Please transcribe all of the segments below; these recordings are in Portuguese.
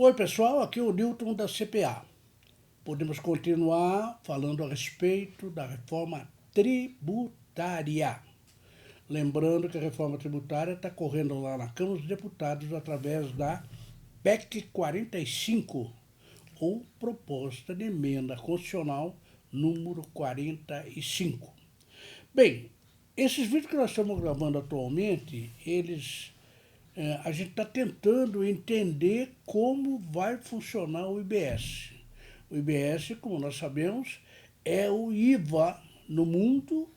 Oi, pessoal, aqui é o Newton da CPA. Podemos continuar falando a respeito da reforma tributária. Lembrando que a reforma tributária está correndo lá na Câmara dos Deputados através da PEC 45, ou Proposta de Emenda Constitucional número 45. Bem, esses vídeos que nós estamos gravando atualmente, a gente está tentando entender como vai funcionar o IBS. O IBS, como nós sabemos, é o IVA no mundo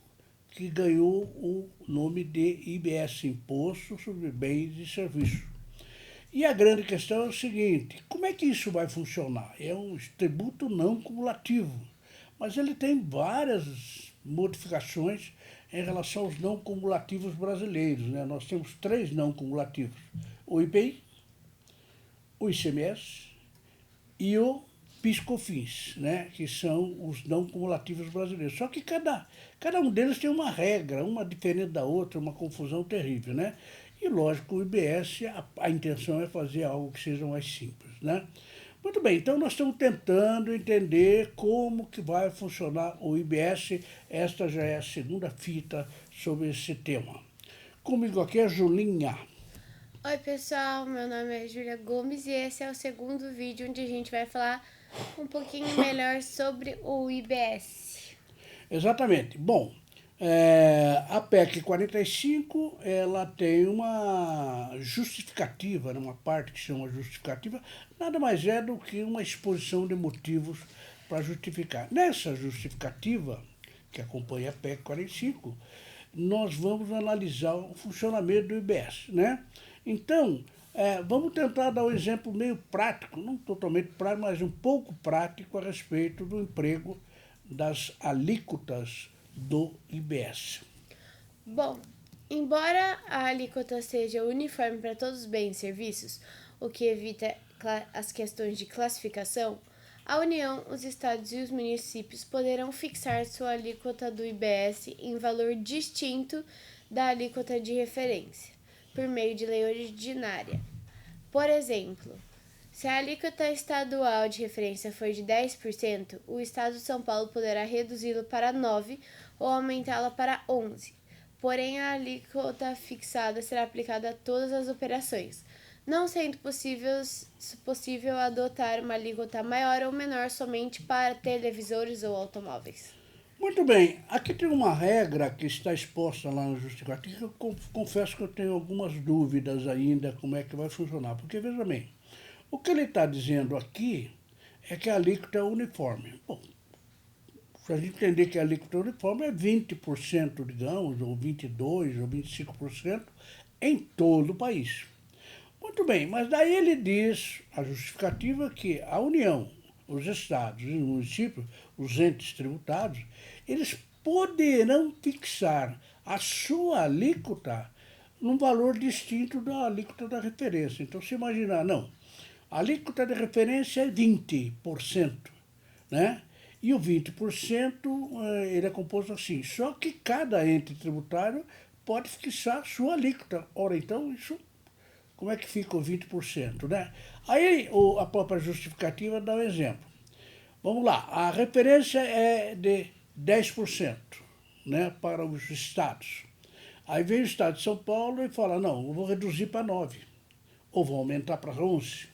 que ganhou o nome de IBS, Imposto sobre Bens e Serviços. E a grande questão é o seguinte: como é que isso vai funcionar? É um tributo não cumulativo, mas ele tem várias modificações em relação aos não cumulativos brasileiros. Né? Nós temos 3 não cumulativos: o IPI, o ICMS e o PIS/COFINS, né? Que são os não cumulativos brasileiros. Só que cada um deles tem uma regra, uma diferente da outra, uma confusão terrível. Né? E, lógico, o IBS, a intenção é fazer algo que seja mais simples. Né? Muito bem, então nós estamos tentando entender como que vai funcionar o IBS. Esta já é a segunda fita sobre esse tema. Comigo aqui é a Julinha. Oi pessoal, meu nome é Júlia Gomes e esse é o segundo vídeo onde a gente vai falar um pouquinho melhor sobre o IBS. Exatamente. Bom, a PEC 45, ela tem uma justificativa, né, uma parte que chama justificativa, nada mais é do que uma exposição de motivos para justificar. Nessa justificativa, que acompanha a PEC 45, nós vamos analisar o funcionamento do IBS. Né? Então, vamos tentar dar um exemplo meio prático, não totalmente prático, mas um pouco prático a respeito do emprego das alíquotas do IBS. Bom, embora a alíquota seja uniforme para todos os bens e serviços, o que evita as questões de classificação, a União, os estados e os municípios poderão fixar sua alíquota do IBS em valor distinto da alíquota de referência, por meio de lei ordinária. Por exemplo, se a alíquota estadual de referência for de 10%, o Estado de São Paulo poderá reduzi-la para 9% ou aumentá-la para 11%. Porém, a alíquota fixada será aplicada a todas as operações, não sendo possível adotar uma alíquota maior ou menor somente para televisores ou automóveis. Muito bem, aqui tem uma regra que está exposta lá no justificativo que eu confesso que eu tenho algumas dúvidas ainda como é que vai funcionar. Porque, veja bem, o que ele está dizendo aqui é que a alíquota é uniforme. Bom, se a gente entender que a alíquota uniforme é 20%, digamos, ou 22% ou 25% em todo o país. Muito bem, mas daí ele diz, a justificativa, que a União, os estados e os municípios, os entes tributados, eles poderão fixar a sua alíquota num valor distinto da alíquota da referência. Então, se imaginar, não, a alíquota de referência é 20%, né? E o 20% ele é composto assim, só que cada ente tributário pode fixar a sua alíquota. Ora, então, isso como é que fica o 20%, né? Aí a própria justificativa dá um exemplo. Vamos lá, a referência é de 10%, né, para os estados. Aí vem o estado de São Paulo e fala, não, eu vou reduzir para 9%, ou vou aumentar para 11%.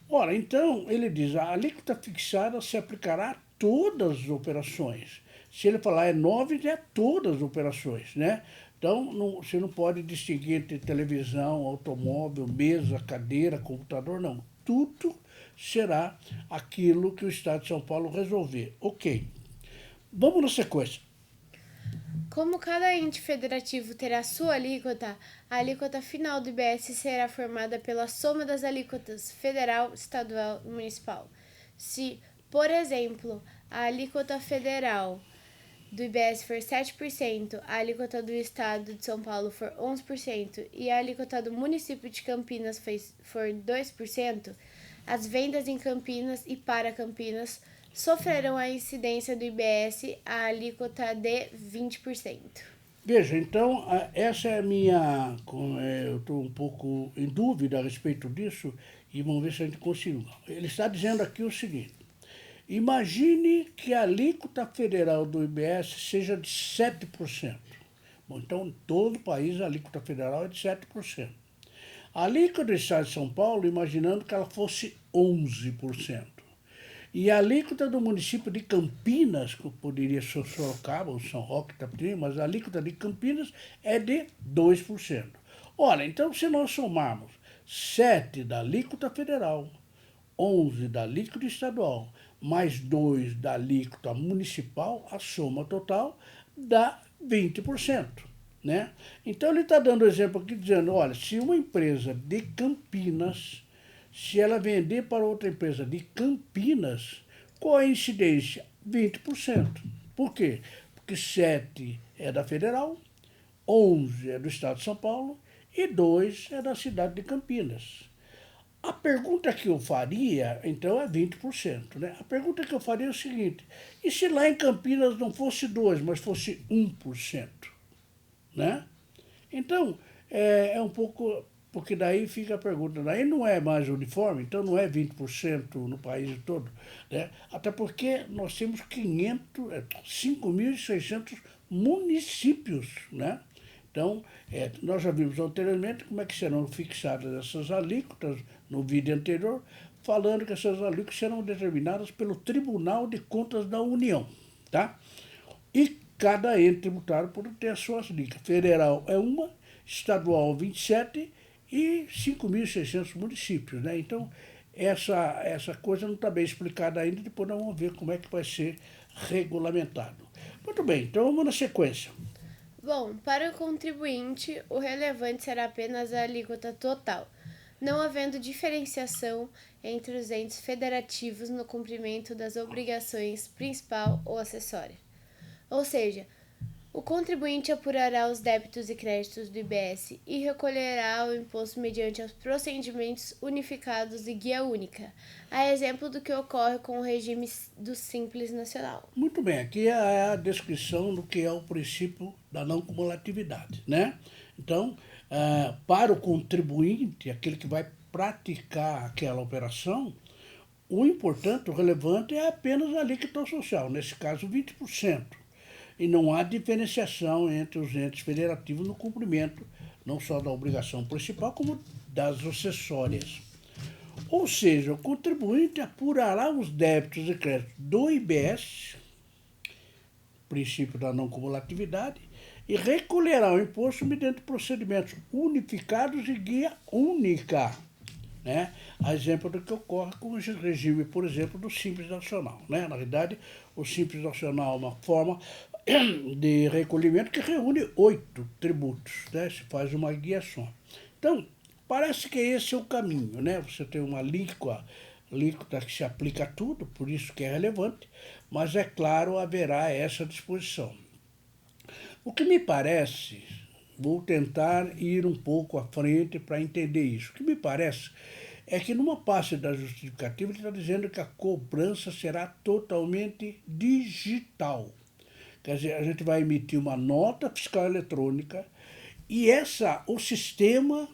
Ora, então, ele diz, a alíquota fixada se aplicará a todas as operações. Se ele falar é 9, é todas as operações, né? Então, você não pode distinguir entre televisão, automóvel, mesa, cadeira, computador, não. Tudo será aquilo que o Estado de São Paulo resolver. Ok. Vamos na sequência. Como cada ente federativo terá sua alíquota, a alíquota final do IBS será formada pela soma das alíquotas federal, estadual e municipal. Se, por exemplo, a alíquota federal do IBS for 7%, a alíquota do Estado de São Paulo for 11% e a alíquota do município de Campinas for 2%, as vendas em Campinas e para Campinas sofrerão a incidência do IBS a alíquota de 20%. Veja, então, essa é a minha. Eu estou um pouco em dúvida a respeito disso e vamos ver se a gente consegue. Ele está dizendo aqui o seguinte: imagine que a alíquota federal do IBS seja de 7%. Bom, então, em todo o país a alíquota federal é de 7%. A alíquota do Estado de São Paulo, imaginando que ela fosse 11%. E a alíquota do município de Campinas, que poderia ser Sorocaba ou São Roque, Itapetininga, mas a alíquota de Campinas é de 2%. Olha, então se nós somarmos 7 da alíquota federal, 11 da alíquota estadual, mais 2 da alíquota municipal, a soma total dá 20%. Né? Então ele está dando exemplo aqui dizendo, olha, se uma empresa de Campinas, se ela vender para outra empresa de Campinas, qual a incidência? 20%. Por quê? Porque 7 é da federal, 11 é do estado de São Paulo e 2 é da cidade de Campinas. A pergunta que eu faria, então, é 20%. Né? A pergunta que eu faria é o seguinte, e se lá em Campinas não fosse 2, mas fosse 1%? Né? Então, é um pouco, porque daí fica a pergunta, daí não é mais uniforme, então não é 20% no país todo, né? Até porque nós temos 5.600 municípios, né? Então, nós já vimos anteriormente como é que serão fixadas essas alíquotas no vídeo anterior, falando que essas alíquotas serão determinadas pelo Tribunal de Contas da União, tá? E cada ente tributário pode ter as suas alíquotas. Federal é uma, estadual 27 e 5.600 municípios. Né? Então, essa coisa não está bem explicada ainda, depois nós vamos ver como é que vai ser regulamentado. Muito bem, então vamos na sequência. Bom, para o contribuinte, o relevante será apenas a alíquota total, não havendo diferenciação entre os entes federativos no cumprimento das obrigações principal ou acessória. Ou seja, o contribuinte apurará os débitos e créditos do IBS e recolherá o imposto mediante os procedimentos unificados e guia única, a exemplo do que ocorre com o regime do Simples Nacional. Muito bem, aqui é a descrição do que é o princípio da não cumulatividade. Né? Então, para o contribuinte, aquele que vai praticar aquela operação, o importante, o relevante é apenas a alíquota social, nesse caso 20%. E não há diferenciação entre os entes federativos no cumprimento não só da obrigação principal, como das acessórias. Ou seja, o contribuinte apurará os débitos e créditos do IBS, princípio da não cumulatividade, e recolherá o imposto mediante procedimentos unificados e guia única. Né? A exemplo do que ocorre com o regime, por exemplo, do Simples Nacional. Né? Na realidade, o Simples Nacional é uma forma de recolhimento que reúne 8 tributos, né? Se faz uma guia só. Então, parece que esse é o caminho. Né? Você tem uma alíquota que se aplica a tudo, por isso que é relevante, mas é claro, haverá essa disposição. O que me parece, vou tentar ir um pouco à frente para entender isso. O que me parece é que numa parte da justificativa ele está dizendo que a cobrança será totalmente digital. Quer dizer, a gente vai emitir uma nota fiscal eletrônica e o sistema,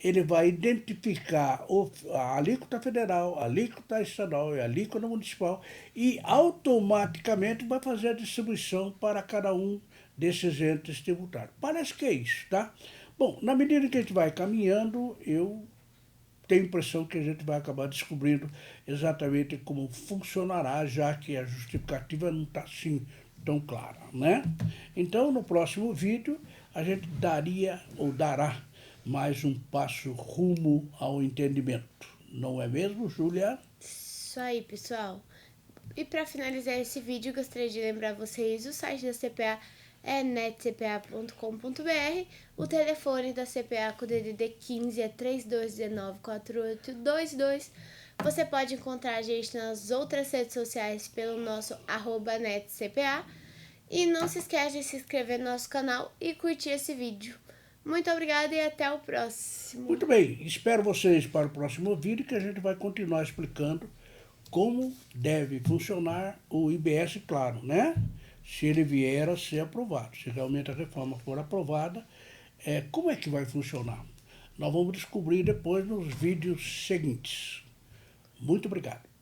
ele vai identificar a alíquota federal, a alíquota estadual e a alíquota municipal e automaticamente vai fazer a distribuição para cada um desses entes tributários. Parece que é isso, tá? Bom, na medida que a gente vai caminhando, eu tenho a impressão que a gente vai acabar descobrindo exatamente como funcionará, já que a justificativa não está assim tão clara, né? Então, no próximo vídeo, a gente dará mais um passo rumo ao entendimento. Não é mesmo, Júlia? Isso aí, pessoal. E para finalizar esse vídeo, gostaria de lembrar vocês o site da CPA é netcpa.com.br, o telefone da CPA com o DDD 15 é 3219-4822. Você pode encontrar a gente nas outras redes sociais pelo nosso @netcpa. E não se esqueça de se inscrever no nosso canal e curtir esse vídeo. Muito obrigada e até o próximo. Muito bem, espero vocês para o próximo vídeo que a gente vai continuar explicando como deve funcionar o IBS, claro, né? se ele vier a ser aprovado. Se realmente a reforma for aprovada, como é que vai funcionar? Nós vamos descobrir depois nos vídeos seguintes. Muito obrigado.